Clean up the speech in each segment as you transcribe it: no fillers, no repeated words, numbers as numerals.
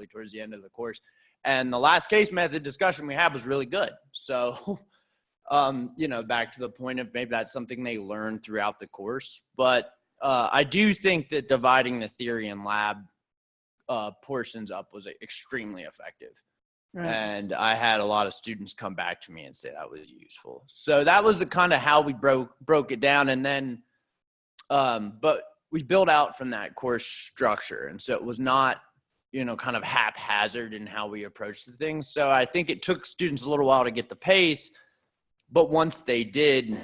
extensively towards the end of the course. And the last case method discussion we had was really good. So, you know, back to the point of maybe that's something they learn throughout the course. But I do think that dividing the theory and lab portions up was extremely effective. Right. And I had a lot of students come back to me and say that was useful. So that was the kind of how we broke it down. And then, but we built out from that course structure. And so it was not, you know, kind of haphazard in how we approached the things. So I think it took students a little while to get the pace, but once they did,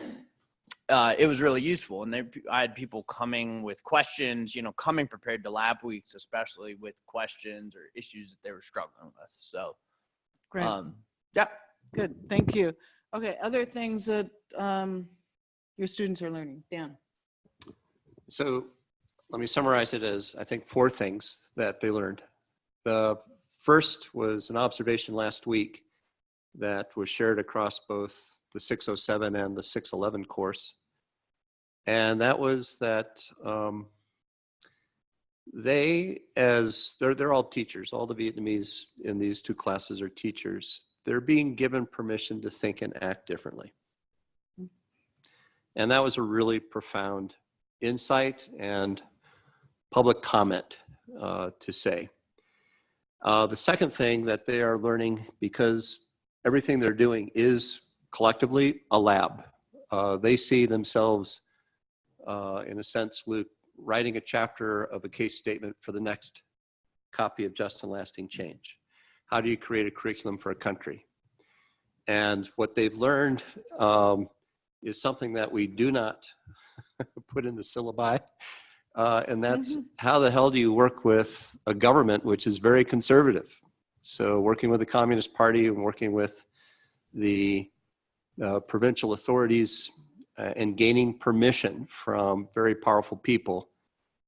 it was really useful. And I had people coming with questions, you know, coming prepared to lab weeks, especially with questions or issues that they were struggling with. So, great. Yeah. Good. Thank you. Okay. Other things that your students are learning. Dan. So let me summarize it as, I think, 4 things that they learned. The first was an observation last week that was shared across both the 607 and the 611 course. And that was that they're all teachers. All the Vietnamese in these 2 classes are teachers. They're being given permission to think and act differently. And that was a really profound insight and public comment to say. The second thing that they are learning, because everything they're doing is collectively a lab. They see themselves, in a sense, Luke, writing a chapter of a case statement for the next copy of Just and Lasting Change. How do you create a curriculum for a country? And what they've learned is something that we do not put in the syllabi. And that's how the hell do you work with a government which is very conservative? So working with the Communist Party and working with the provincial authorities and gaining permission from very powerful people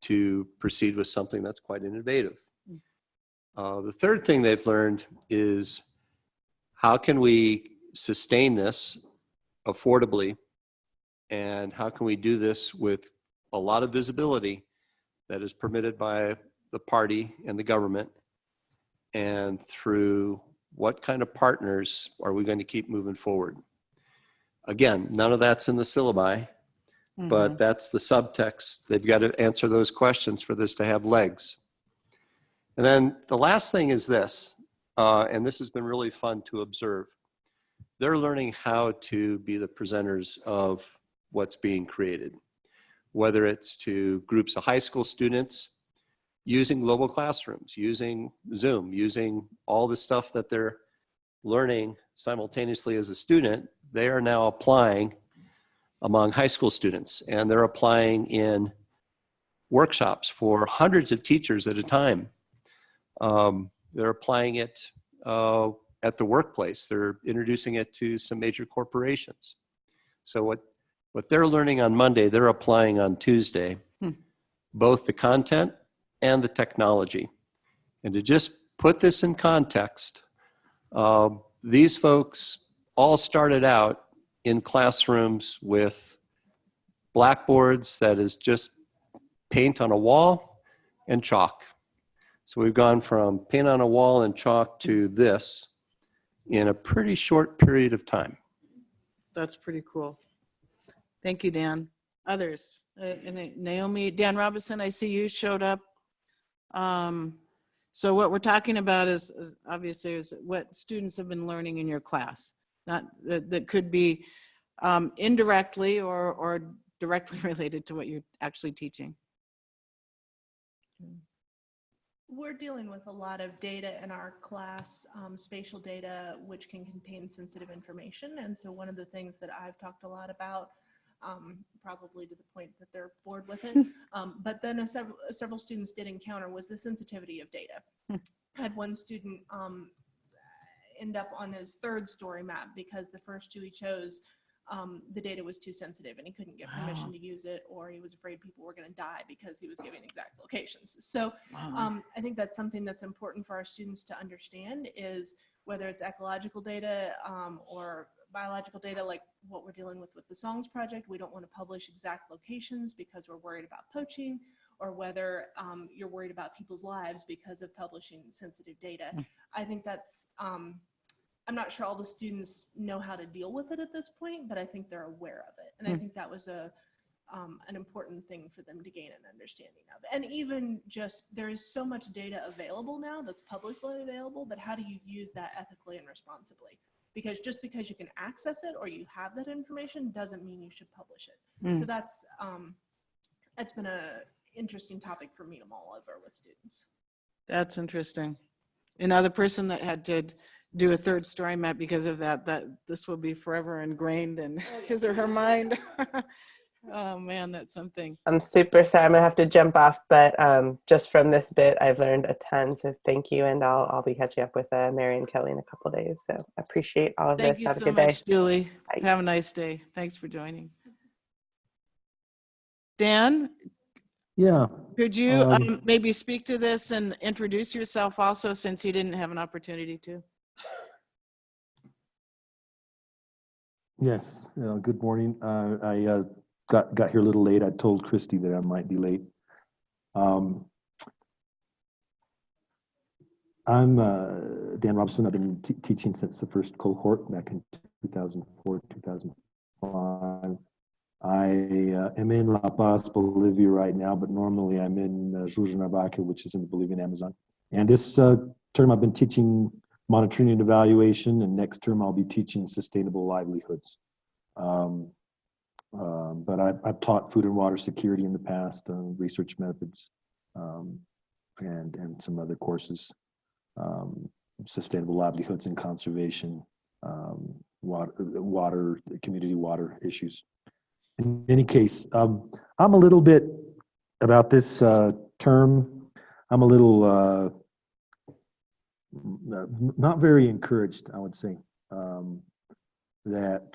to proceed with something that's quite innovative. The third thing they've learned is how can we sustain this affordably, and how can we do this with a lot of visibility that is permitted by the party and the government, and through what kind of partners are we going to keep moving forward? Again, none of that's in the syllabi, but that's the subtext. They've got to answer those questions for this to have legs. And then the last thing is this, and this has been really fun to observe. They're learning how to be the presenters of what's being created, whether it's to groups of high school students, using global classrooms, using Zoom, using all the stuff that they're learning simultaneously as a student. They are now applying among high school students, and they're applying in workshops for hundreds of teachers at a time. They're applying it at the workplace. They're introducing it to some major corporations. So what they're learning on Monday, they're applying on Tuesday, both the content and the technology. And to just put this in context, these folks all started out in classrooms with blackboards that is just paint on a wall and chalk. So we've gone from paint on a wall and chalk to this in a pretty short period of time. That's pretty cool. Thank you, Dan. Others? Naomi, Dan Robinson, I see you showed up. So what we're talking about is obviously is what students have been learning in your class. Not that could be indirectly or directly related to what you're actually teaching. We're dealing with a lot of data in our class, spatial data, which can contain sensitive information. And so one of the things that I've talked a lot about, probably to the point that they're bored with it, but then several students did encounter was the sensitivity of data. I had one student end up on his 3rd story map because the first 2 he chose, the data was too sensitive and he couldn't get permission to use it, or he was afraid people were going to die because he was giving exact locations. So I think that's something that's important for our students to understand, is whether it's ecological data or biological data, like what we're dealing with the SONGS project. We don't want to publish exact locations because we're worried about poaching, or whether you're worried about people's lives because of publishing sensitive data. I think that's, I'm not sure all the students know how to deal with it at this point, but I think they're aware of it. And I think that was an important thing for them to gain an understanding of. And even just, there is so much data available now that's publicly available, but how do you use that ethically and responsibly? Because just because you can access it or you have that information doesn't mean you should publish it. So that's been a interesting topic for me to mull over with students. That's interesting. Another person that had to do a third story map because of that this will be forever ingrained in his or her mind. Oh man, that's something. I'm super sorry. I'm gonna have to jump off, but just from this bit, I've learned a ton. So thank you, and I'll be catching up with Mary and Kelly in a couple of days. So I appreciate all of Thank this. you Have a so good much, day. Julie. Bye. Have a nice day. Thanks for joining. Dan, Yeah. could you Um, maybe speak to this and introduce yourself also, since you didn't have an opportunity to? yes. Good morning. I got here a little late. I told Christy that I might be late. I'm Dan Robson. I've been teaching since the first cohort back in 2004, 2005. I am in La Paz, Bolivia right now, but normally I'm in Jujunavaca, which is in the Bolivian Amazon. And this term I've been teaching monitoring and evaluation, and next term I'll be teaching sustainable livelihoods. But I've taught food and water security in the past, research methods, and some other courses, sustainable livelihoods and conservation, water, community water issues. In any case, I'm a little bit about this term. I'm a little not very encouraged, I would say, that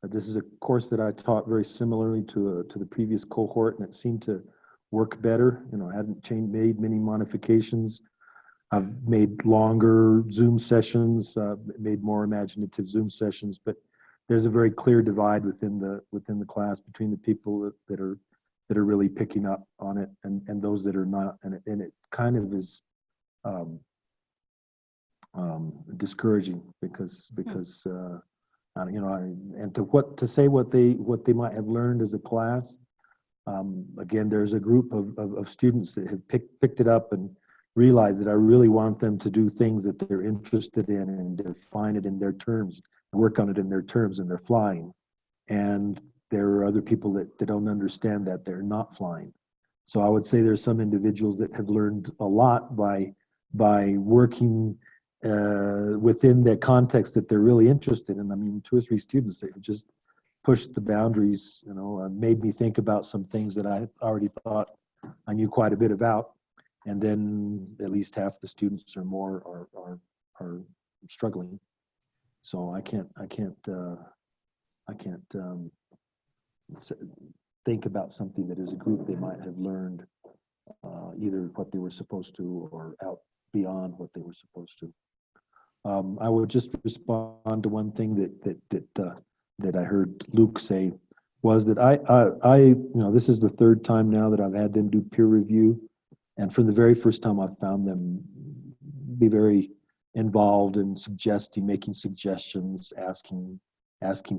this is a course that I taught very similarly to the previous cohort, and it seemed to work better. I hadn't made many modifications. I've made longer Zoom sessions, made more imaginative Zoom sessions, but there's a very clear divide within the class between the people that are really picking up on it and those that are not, and it kind of is discouraging because and to say what they might have learned as a class. Again, there's a group of students that have picked it up and realized that I really want them to do things that they're interested in and define it in their terms, work on it in their terms, and they're flying. And there are other people that don't understand that they're not flying. So I would say there's some individuals that have learned a lot by working within the context that they're really interested in. I mean, 2 or 3 students that have just pushed the boundaries, made me think about some things that I already thought I knew quite a bit about. And then at least half the students or more are struggling. So I can't think about something that as a group they might have learned either what they were supposed to or out beyond what they were supposed to. I would just respond to one thing that I heard Luke say, was that I this is the 3rd time now that I've had them do peer review, and from the very first time I found them be very involved in making suggestions, asking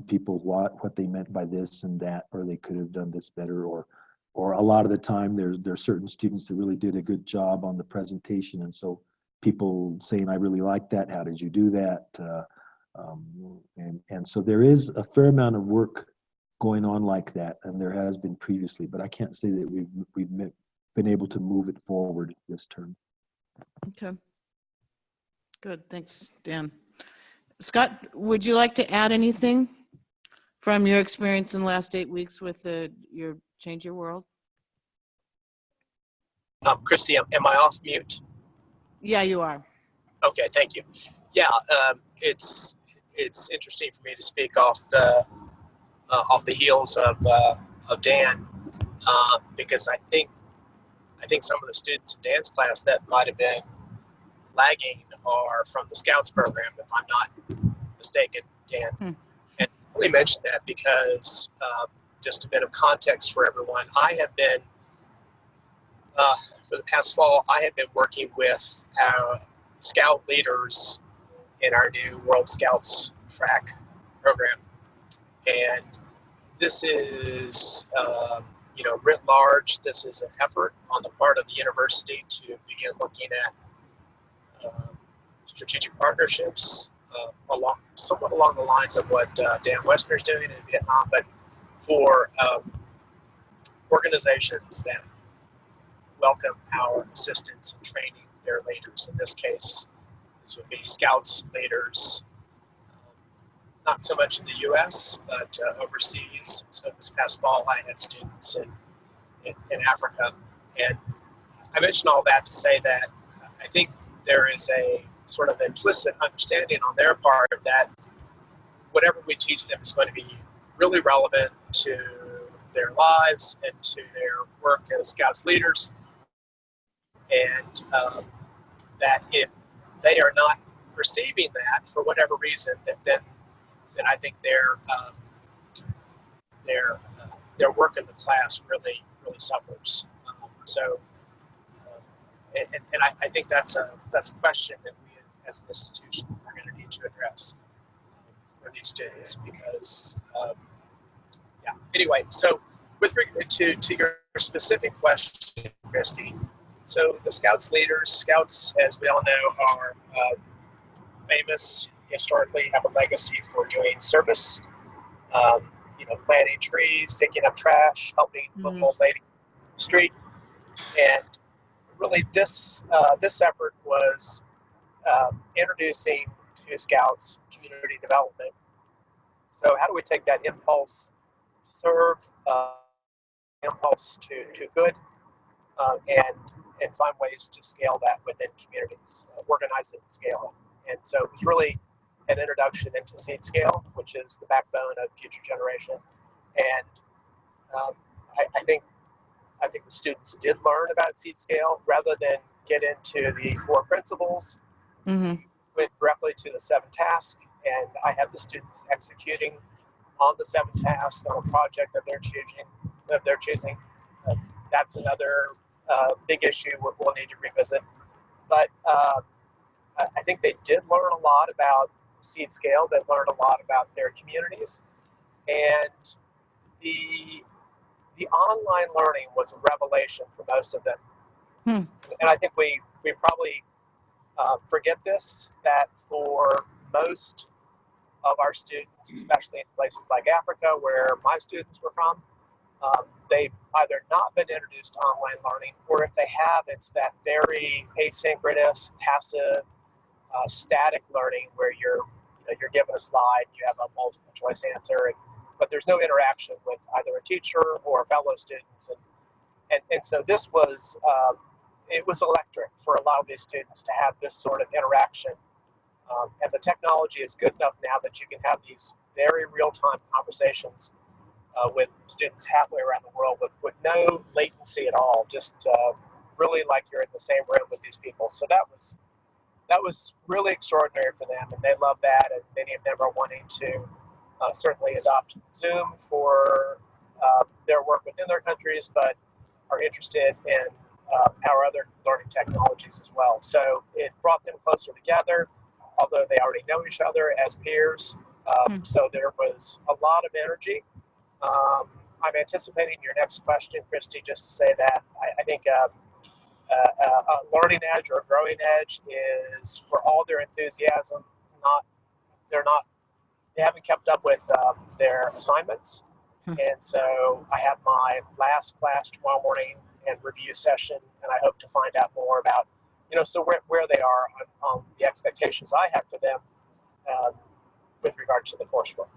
people what they meant by this and that, or they could have done this better, or a lot of the time there's certain students that really did a good job on the presentation, and so people saying, I really like that, how did you do that? And so there is a fair amount of work going on like that, and there has been previously, but I can't say that we've been able to move it forward this term. Okay. Good, thanks, Dan. Scott, would you like to add anything from your experience in the last 8 weeks with your Change Your World? Christy, am I off mute? Yeah, you are. Okay, thank you. Yeah, it's interesting for me to speak off the heels of Dan, because I think some of the students in Dan's class that might have been lagging are from the Scouts program, if I'm not mistaken, Dan. And I only mentioned that because just a bit of context for everyone. I have been for the past fall, I have been working with our scout leaders in our new World Scouts track program. And this is, writ large, this is an effort on the part of the university to begin looking at strategic partnerships somewhat along the lines of what Dan Westner's doing in Vietnam, but for organizations that welcome our assistance in training their leaders. In this case, this would be Scouts leaders, not so much in the U.S., but overseas. So this past fall, I had students in Africa. And I mention all that to say that I think there is a sort of implicit understanding on their part that whatever we teach them is going to be really relevant to their lives and to their work as Scouts leaders. And that if they are not receiving that for whatever reason, then I think their work in the class really suffers. And I think that's a question that we as an institution are going to need to address for these students because anyway, so with regard to your specific question, Christy, so the Scouts leaders, Scouts, as we all know, are famous historically, have a legacy for doing service, planting trees, picking up trash, helping little old lady on the street. And really this effort was introducing to Scouts community development. So how do we take that impulse to serve, impulse to good, and find ways to scale that within communities, organize it and scale it. And so it was really an introduction into seed scale, which is the backbone of Future Generation. And I think the students did learn about seed scale rather than get into the 4 principles. Went directly to the 7 tasks, and I have the students executing on the 7 tasks on a project of their choosing. That's another big issue we'll need to revisit. But I think they did learn a lot about seed scale. They learned a lot about their communities, and the online learning was a revelation for most of them. And I think we probably forget this, that for most of our students, especially in places like Africa, where my students were from, they've either not been introduced to online learning, or if they have, it's that very asynchronous, passive, static learning where you're given a slide, you have a multiple choice answer, but there's no interaction with either a teacher or fellow students. And so this was, it was electric for a lot of these students to have this sort of interaction. And the technology is good enough now that you can have these very real-time conversations with students halfway around the world with no latency at all, just really like you're in the same room with these people. So that was really extraordinary for them, and they love that, and many of them are wanting to certainly adopt Zoom for their work within their countries, but are interested in our other learning technologies as well. So it brought them closer together, although they already know each other as peers. So there was a lot of energy. I'm anticipating your next question, Christy, just to say that I think a learning edge or a growing edge is, for all their enthusiasm, they haven't kept up with their assignments. And so I have my last class tomorrow morning and review session, and I hope to find out more about, so where they are on the expectations I have for them with regard to the coursework.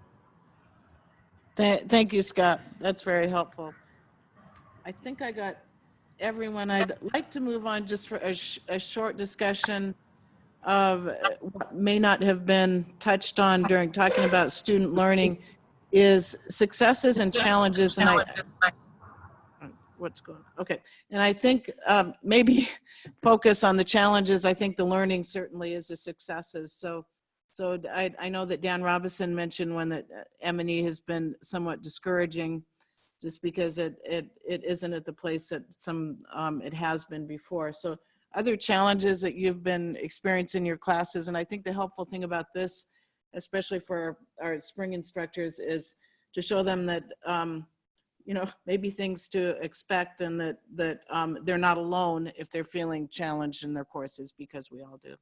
Thank you, Scott. That's very helpful. I think I got everyone. I'd like to move on just for a short discussion of what may not have been touched on during talking about student learning is successes and challenges. And what's going on? Okay. And I think maybe focus on the challenges. I think the learning certainly is the successes. So I know that Dan Robinson mentioned one that M&E has been somewhat discouraging. just because it isn't at the place that it has been before. So other challenges that you've been experiencing in your classes, and I think the helpful thing about this, especially for our spring instructors, is to show them that maybe things to expect, and that they're not alone if they're feeling challenged in their courses, because we all do.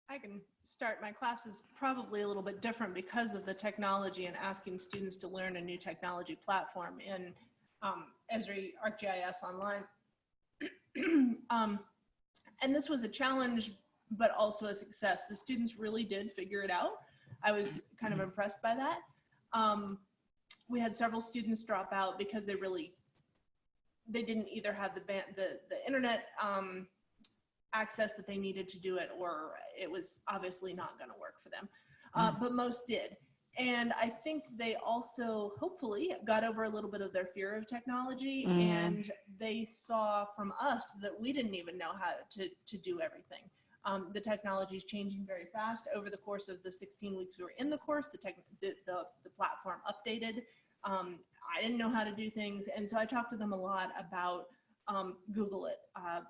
I can start. My class is probably a little bit different because of the technology and asking students to learn a new technology platform in Esri ArcGIS Online. And this was a challenge, but also a success. The students really did figure it out. I was kind of impressed by that. We had several students drop out because they didn't either have the internet access that they needed to do it, or it was obviously not going to work for them. But most did. And I think they also hopefully got over a little bit of their fear of technology, and they saw from us that we didn't even know how to do everything. The technology is changing very fast. Over the course of the 16 weeks we were in the course, the platform updated. I didn't know how to do things, and so I talked to them a lot about Google it.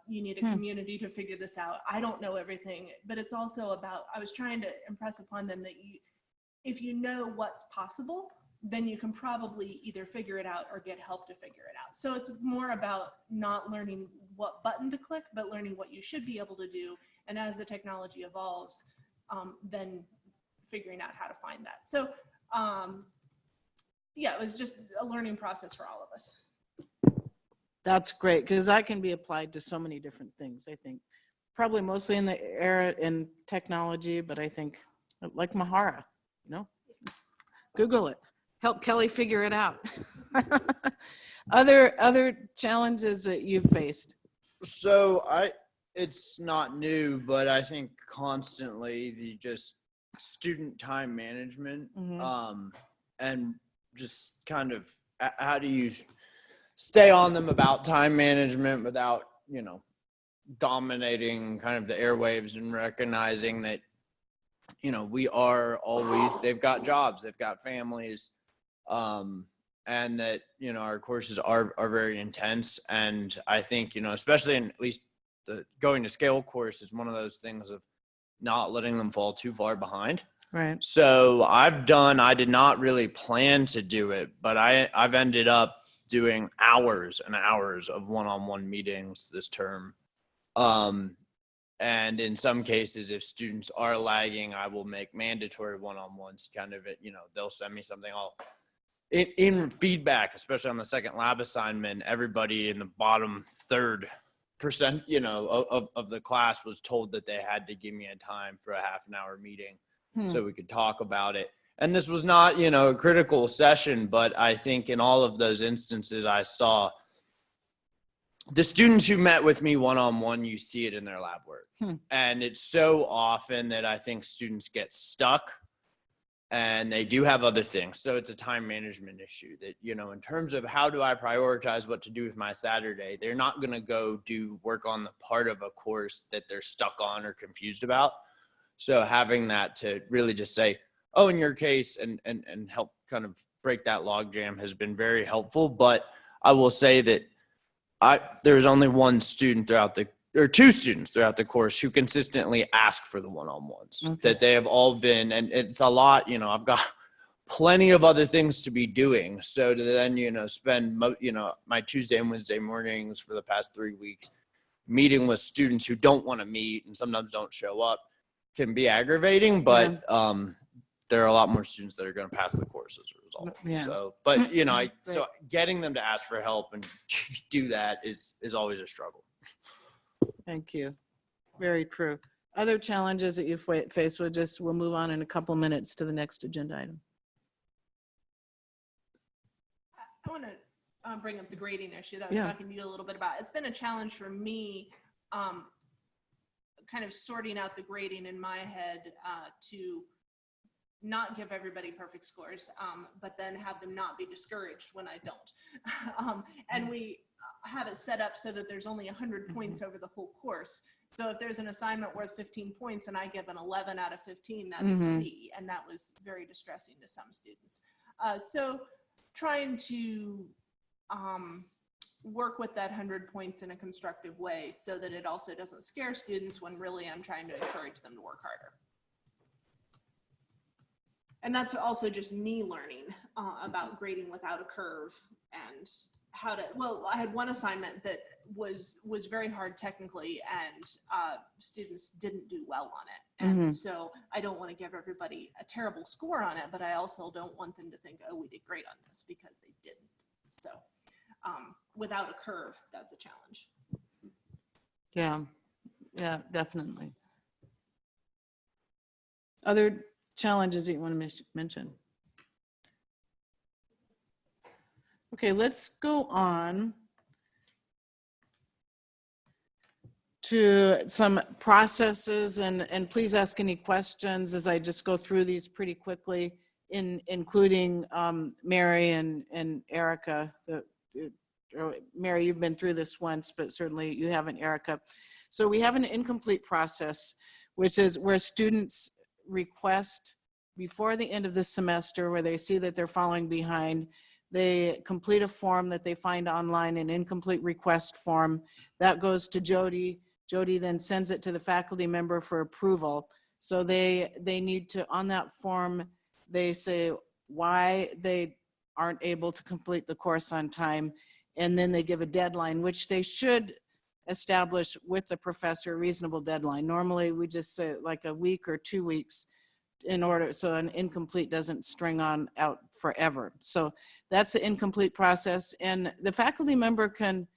You need a community to figure this out. I don't know everything, but it's also about, I was trying to impress upon them that if you know what's possible, then you can probably either figure it out or get help to figure it out. So it's more about not learning what button to click, but learning what you should be able to do. And as the technology evolves, then figuring out how to find that. So yeah, it was just a learning process for all of us. That's great, because that can be applied to so many different things, I think. Probably mostly in the era in technology, but I think like Mahara, Google it. Help Kelly figure it out. Other challenges that you've faced? So it's not new, but I think constantly the just student time management, and just kind of how do you stay on them about time management without, dominating kind of the airwaves, and recognizing that, we are always, they've got jobs, they've got families, and that, our courses are very intense. And I think, especially in at least the going to scale course is one of those things of not letting them fall too far behind. Right. So I did not really plan to do it, but I've ended up doing hours and hours of one-on-one meetings this term. And in some cases, if students are lagging, I will make mandatory one-on-ones, kind of, they'll send me something. In feedback, especially on the second lab assignment, everybody in the bottom 3% of the class was told that they had to give me a time for a half an hour meeting so we could talk about it. And this was not, a critical session, but I think in all of those instances, I saw the students who met with me one-on-one, you see it in their lab work. And it's so often that I think students get stuck and they do have other things. So it's a time management issue that, in terms of how do I prioritize what to do with my Saturday, they're not going to go do work on the part of a course that they're stuck on or confused about. So having that to really just say, oh, in your case, and help kind of break that logjam has been very helpful. But I will say that there's only two students throughout the course who consistently ask for the one-on-ones. That they have all been, and it's a lot, I've got plenty of other things to be doing. So to then, spend, my Tuesday and Wednesday mornings for the past 3 weeks meeting with students who don't want to meet and sometimes don't show up can be aggravating, but there are a lot more students that are going to pass the course as a result. Yeah. So, but so getting them to ask for help and do that is always a struggle. Thank you. Very true. Other challenges that you've faced, we'll move on in a couple minutes to the next agenda item. I want to bring up the grading issue that I was talking to you a little bit about. It's been a challenge for me, kind of sorting out the grading in my head to not give everybody perfect scores, but then have them not be discouraged when I don't. And we have it set up so that there's only 100 points over the whole course. So if there's an assignment worth 15 points and I give an 11 out of 15, that's a C, and that was very distressing to some students. So trying to work with that 100 points in a constructive way so that it also doesn't scare students when really I'm trying to encourage them to work harder. And that's also just me learning about grading without a curve and how to, well, I had one assignment that was very hard technically, and students didn't do well on it. And so I don't want to give everybody a terrible score on it, but I also don't want them to think, oh, we did great on this, because they didn't. So without a curve, that's a challenge. Yeah, definitely. Other challenges that you want to mention? Okay, let's go on to some processes, and please ask any questions as I just go through these pretty quickly, including Mary and Erica. Mary, you've been through this once, but certainly you haven't, Erica. So we have an incomplete process, which is where students request before the end of the semester, where they see that they're falling behind. They complete a form that they find online, an incomplete request form. That goes to Jody. Jody then sends it to the faculty member for approval. So they need to, on that form, they say why they aren't able to complete the course on time. And then they give a deadline, which they should establish with the professor, a reasonable deadline. Normally we just say like a week or 2 weeks, in order so an incomplete doesn't string on out forever. So that's the incomplete process, and the faculty member can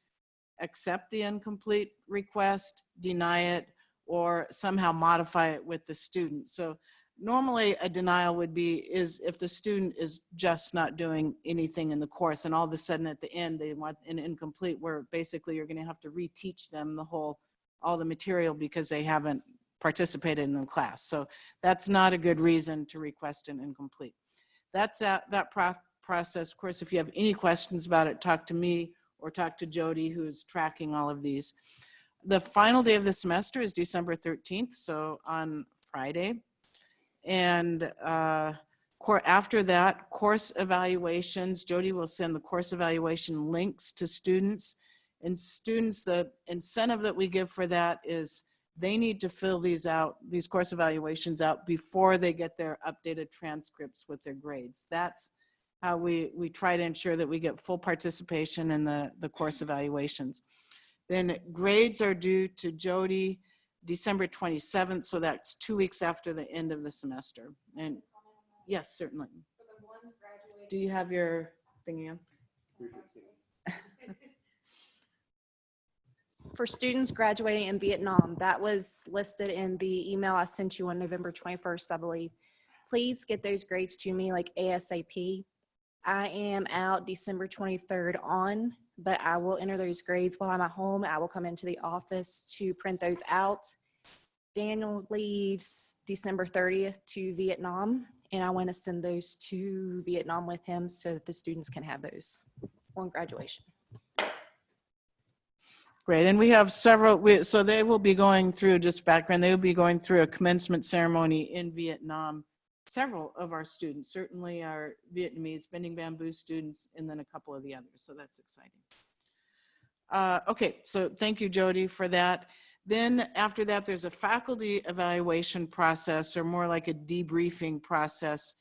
accept the incomplete request, deny it, or somehow modify it with the student. So normally a denial would be if the student is just not doing anything in the course, and all of a sudden at the end they want an incomplete, where basically you're going to have to reteach them all the material because they haven't participated in the class. So that's not a good reason to request an incomplete. That's that process. Of course, if you have any questions about it, talk to me or talk to Jody, who's tracking all of these. The final day of the semester is December 13th, so on Friday. And after that, course evaluations. Jody will send the course evaluation links to students. And students, the incentive that we give for that is they need to fill these course evaluations out before they get their updated transcripts with their grades. That's how we try to ensure that we get full participation in the course evaluations. Then grades are due to Jody December 27th, so that's 2 weeks after the end of the semester. And yes, certainly. Do you have your thing in? For students graduating in Vietnam, that was listed in the email I sent you on November 21st, I believe. Please get those grades to me like ASAP. I am out December 23rd on, but I will enter those grades while I'm at home. I will come into the office to print those out. Daniel leaves December 30th to Vietnam, and I want to send those to Vietnam with him so that the students can have those on graduation. Great, and we have several, so they will be going through, just background, they will be going through a commencement ceremony in Vietnam. Several of our students, certainly our Vietnamese Bending Bamboo students, and then a couple of the others, so that's exciting. Okay, so thank you, Jody, for that. Then after that, there's a faculty evaluation process, or more like a debriefing process,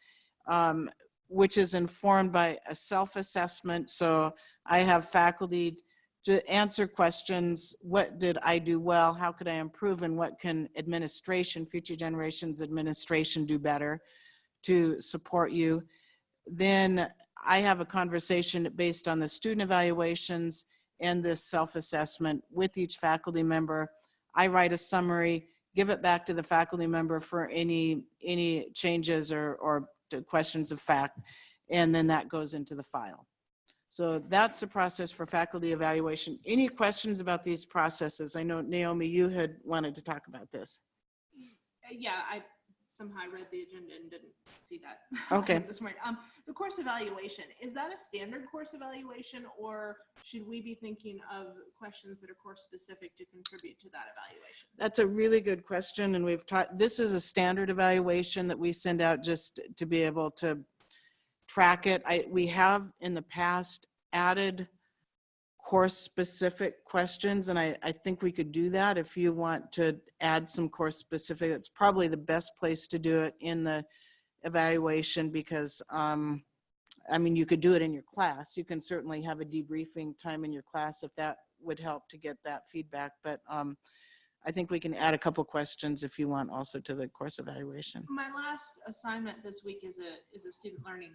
which is informed by a self-assessment. So I have faculty to answer questions. What did I do well? How could I improve? And what can administration, Future Generations administration, do better to support you? Then I have a conversation based on the student evaluations and this self-assessment with each faculty member. I write a summary, give it back to the faculty member for any changes or questions of fact, and then that goes into the file. So that's the process for faculty evaluation. Any questions about these processes? I know, Naomi, you had wanted to talk about this. Yeah, I somehow read the agenda and didn't see that. Okay. This morning. The course evaluation, is that a standard course evaluation, or should we be thinking of questions that are course specific to contribute to that evaluation? That's a really good question, and we've taught, this is a standard evaluation that we send out just to be able to track it. We have in the past added course-specific questions, and I think we could do that if you want to add some course-specific. It's probably the best place to do it in the evaluation because, I mean, you could do it in your class. You can certainly have a debriefing time in your class if that would help to get that feedback. But I think we can add a couple questions if you want also to the course evaluation. My last assignment this week is a student learning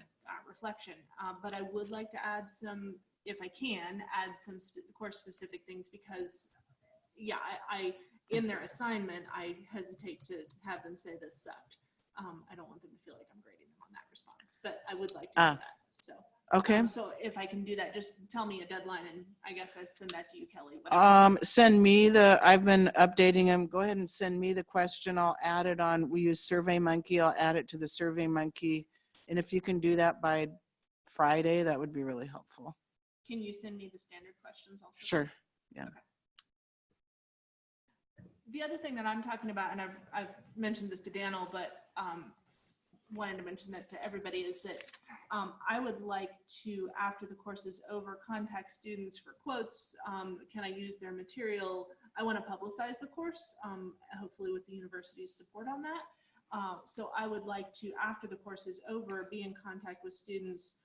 reflection, but I would like to add some, if I can, add some course-specific things because, yeah, I in their assignment, I hesitate to have them say this sucked. I don't want them to feel like I'm grading them on that response, but I would like to do that. So. Okay. So if I can do that, just tell me a deadline and I guess I send that to you, Kelly. Send me I've been updating them. Go ahead and send me the question. I'll add it on. We use SurveyMonkey. I'll add it to the SurveyMonkey. And if you can do that by Friday, that would be really helpful. Can you send me the standard questions also? Sure. Yeah. Okay. The other thing that I'm talking about, and I've mentioned this to Daniel, but wanted to mention that to everybody, is that I would like to, after the course is over, contact students for quotes. Can I use their material? I want to publicize the course, hopefully with the university's support on that. So I would like to, after the course is over, be in contact with students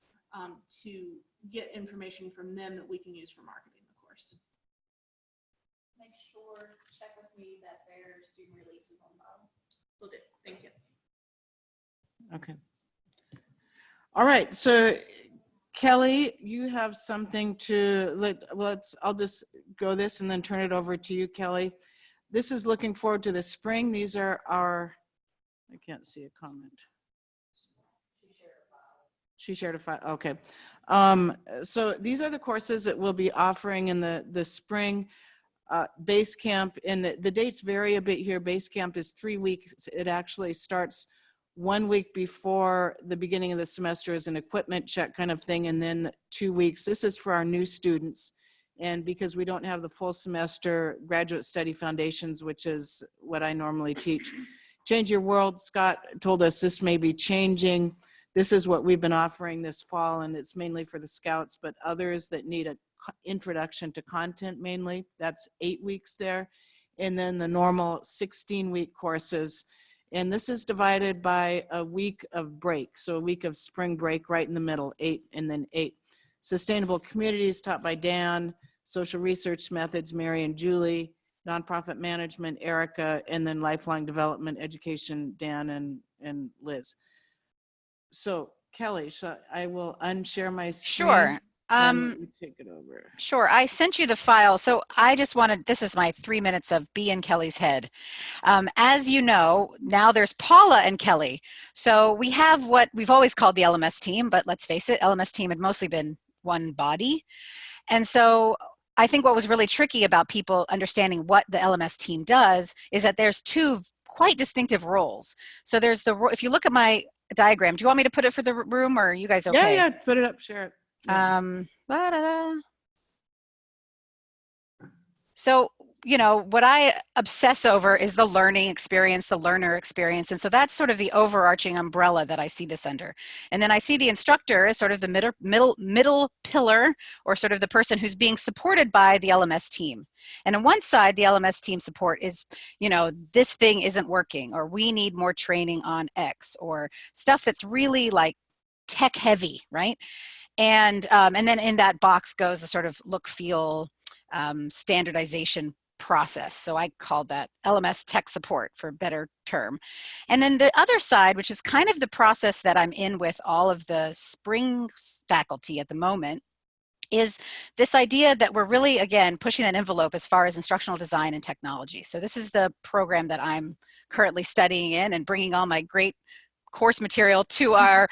to get information from them that we can use for marketing the course. Make sure to check with me that their student release is on file. Will do. Thank you. Okay. All right. So Kelly, you have something to I'll just go this and then turn it over to you, Kelly. This is looking forward to the spring. These are I can't see a comment. She shared a file. Okay. So these are the courses that we'll be offering in the spring. Base camp, and the dates vary a bit here. Base camp is 3 weeks. It actually starts 1 week before the beginning of the semester as an equipment check kind of thing, and then 2 weeks. This is for our new students. And because we don't have the full semester graduate study foundations, which is what I normally teach. Change Your World, Scott told us this may be changing. This is what we've been offering this fall, and it's mainly for the scouts, but others that need an introduction to content mainly, that's 8 weeks there. And then the normal 16-week courses. And this is divided by a week of break. So a week of spring break right in the middle, 8 and then 8. Sustainable Communities taught by Dan, Social Research Methods, Mary and Julie, Nonprofit Management, Erica, and then Lifelong Development Education, Dan and Liz. So Kelly, I will unshare my screen. Sure. And you take it over. Sure. I sent you the file. So I just wanted, this is my 3 minutes of Bee and Kelly's head. As you know, now there's Paula and Kelly. So we have what we've always called the LMS team, but let's face it, LMS team had mostly been one body. And so I think what was really tricky about people understanding what the LMS team does is that there's two quite distinctive roles. So there's if you look at my diagram, do you want me to put it for the room, or are you guys okay? Yeah, put it up, share it. Yeah. So, you know, what I obsess over is the learning experience, the learner experience. And so that's sort of the overarching umbrella that I see this under. And then I see the instructor as sort of the middle pillar, or sort of the person who's being supported by the LMS team. And on one side, the LMS team support is, you know, this thing isn't working, or we need more training on X, or stuff that's really like tech heavy, right? And then in that box goes a sort of look, feel, standardization process. So I called that LMS tech support for a better term. And then the other side, which is kind of the process that I'm in with all of the spring faculty at the moment, is this idea that we're really, again, pushing that envelope as far as instructional design and technology. So this is the program that I'm currently studying in and bringing all my great course material to our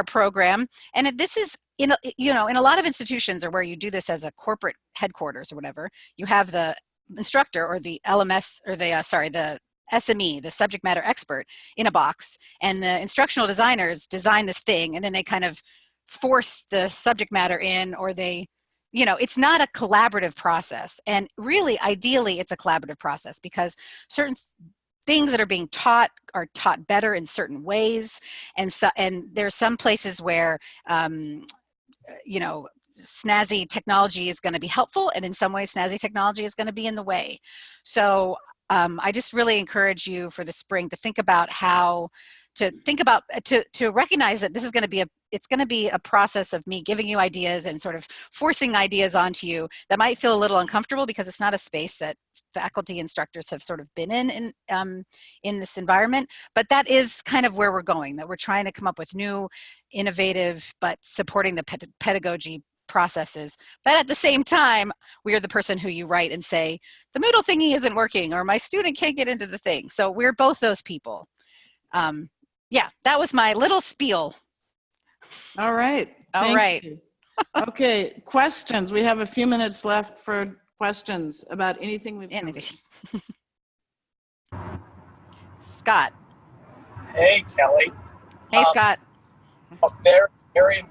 program. And this is, in a lot of institutions, or where you do this as a corporate headquarters or whatever, you have the instructor or the LMS, or the SME, the subject matter expert, in a box, and the instructional designers design this thing, and then they kind of force the subject matter in, or they, it's not a collaborative process. And really, ideally, it's a collaborative process, because certain things that are being taught are taught better in certain ways. And so, and there's some places where, you know, snazzy technology is going to be helpful, and in some ways snazzy technology is going to be in the way. So I just really encourage you for the spring to think about how to recognize that this is going to be it's going to be a process of me giving you ideas and sort of forcing ideas onto you that might feel a little uncomfortable, because it's not a space that faculty instructors have sort of been in this environment. But that is kind of where we're going, that we're trying to come up with new, innovative, but supporting the pedagogy processes. But at the same time, we are the person who you write and say, the Moodle thingy isn't working, or my student can't get into the thing. So we're both those people. Yeah, that was my little spiel. All right. All Thank right. you. Okay, questions. We have a few minutes left for questions about anything we've covered. Anything. Scott. Hey, Kelly. Hey, Scott. Very, very,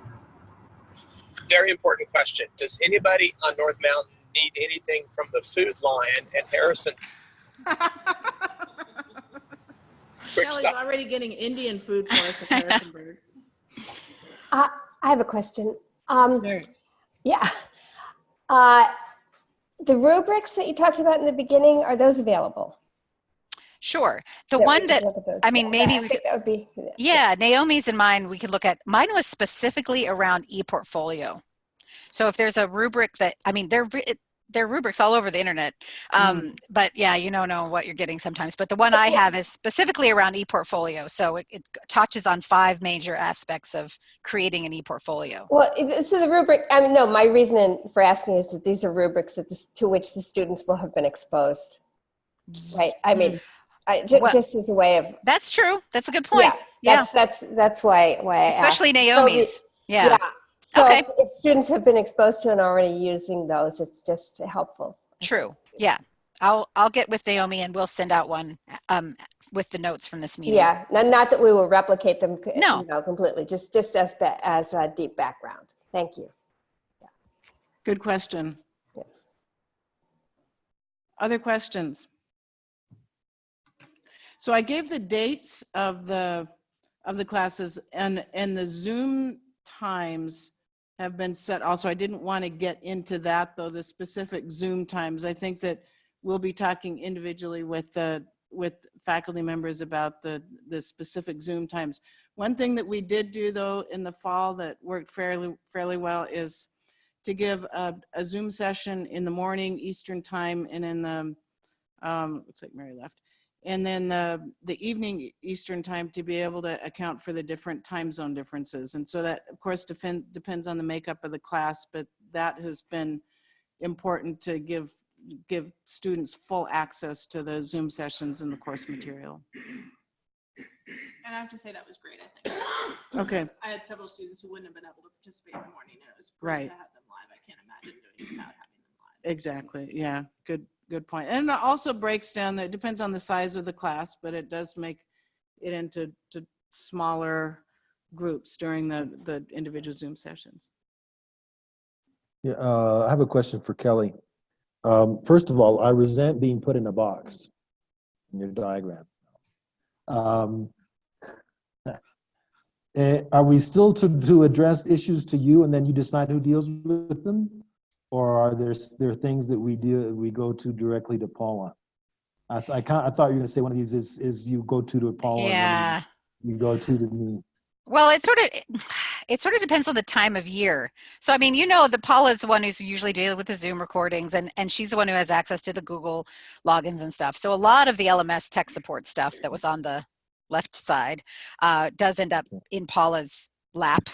very important question. Does anybody on North Mountain need anything from the Food Lion and Harrison? Quick Kelly's stuff. already getting Indian food for us in Harrisonburg. I have a question. Sure. Yeah. The rubrics that you talked about in the beginning, are those available? Sure. The Yeah, we one could that, look at those. I mean, maybe I we think could, that would be. yeah, Naomi's and mine, we could look at. Mine was specifically around ePortfolio. So if there's a rubric that, I mean, there are rubrics all over the internet. But yeah, you don't know what you're getting sometimes. But the one I have is specifically around ePortfolio. So it touches on 5 major aspects of creating an ePortfolio. Well, so the rubric, I mean, no, my reason for asking is that these are rubrics that to which the students will have been exposed, right? I mean, just as a way of. That's true. That's a good point. Yeah, that's why I especially asked. Naomi's. So yeah. So okay. if students have been exposed to and already using those, it's just helpful. True. Yeah. I'll get with Naomi and we'll send out one with the notes from this meeting. Yeah, not that we will replicate them No. completely, just as a deep background. Thank you. Yeah. Good question. Yeah. Other questions? So I gave the dates of the classes, and the Zoom times have been set also. I didn't want to get into that though, the specific Zoom times. I think that we'll be talking individually with faculty members about the specific Zoom times. One thing that we did do though in the fall that worked fairly well is to give a Zoom session in the morning Eastern time, and in the looks like Mary left, and then the evening Eastern time, to be able to account for the different time zone differences. And so that of course depends on the makeup of the class, but that has been important to give students full access to the Zoom sessions and the course material. And I have to say that was great, I think. Okay. I had several students who wouldn't have been able to participate in the morning, and it was great Right. to have them live. I can't imagine doing it without having them live. Exactly. Yeah. Good point. And it also breaks down, it depends on the size of the class, but it does make it into smaller groups during the individual Zoom sessions. Yeah, I have a question for Kelly. First of all, I resent being put in a box in your diagram. Are we still to address issues to you and then you decide who deals with them? Or are there things that we go to directly to Paula? I thought you were going to say one of these is you go to Paula. Yeah. And you go to me. Well, it sort of depends on the time of year. So, I mean, you know that Paula is the one who's usually dealing with the Zoom recordings, and she's the one who has access to the Google logins and stuff. So a lot of the LMS tech support stuff that was on the left side does end up in Paula's lap.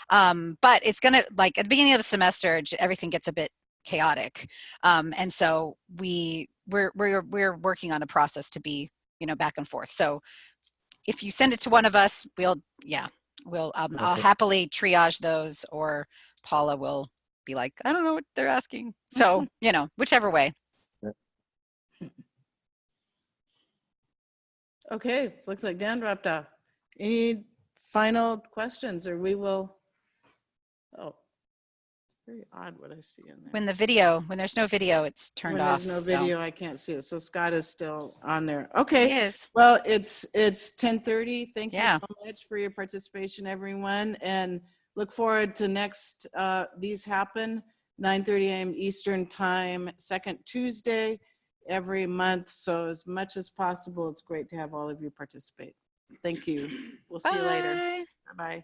But it's going to, like at the beginning of the semester, everything gets a bit chaotic. And so we're working on a process to be, back and forth. So if you send it to one of us, I'll happily triage those, or Paula will be like, I don't know what they're asking. So, whichever way. Okay, looks like Dan dropped off. Any final questions, or we will, Very odd what I see in there. When there's no video, it's turned When off. there's no so. video, I can't see it. So Scott is still on there. He Okay. is. Well, it's 10:30. Thank you Yeah. so much for your participation, everyone. And look forward to next, these happen, 9:30 a.m. Eastern time, second Tuesday every month. So as much as possible, it's great to have all of you participate. Thank you. We'll see you later. Bye. Bye-bye.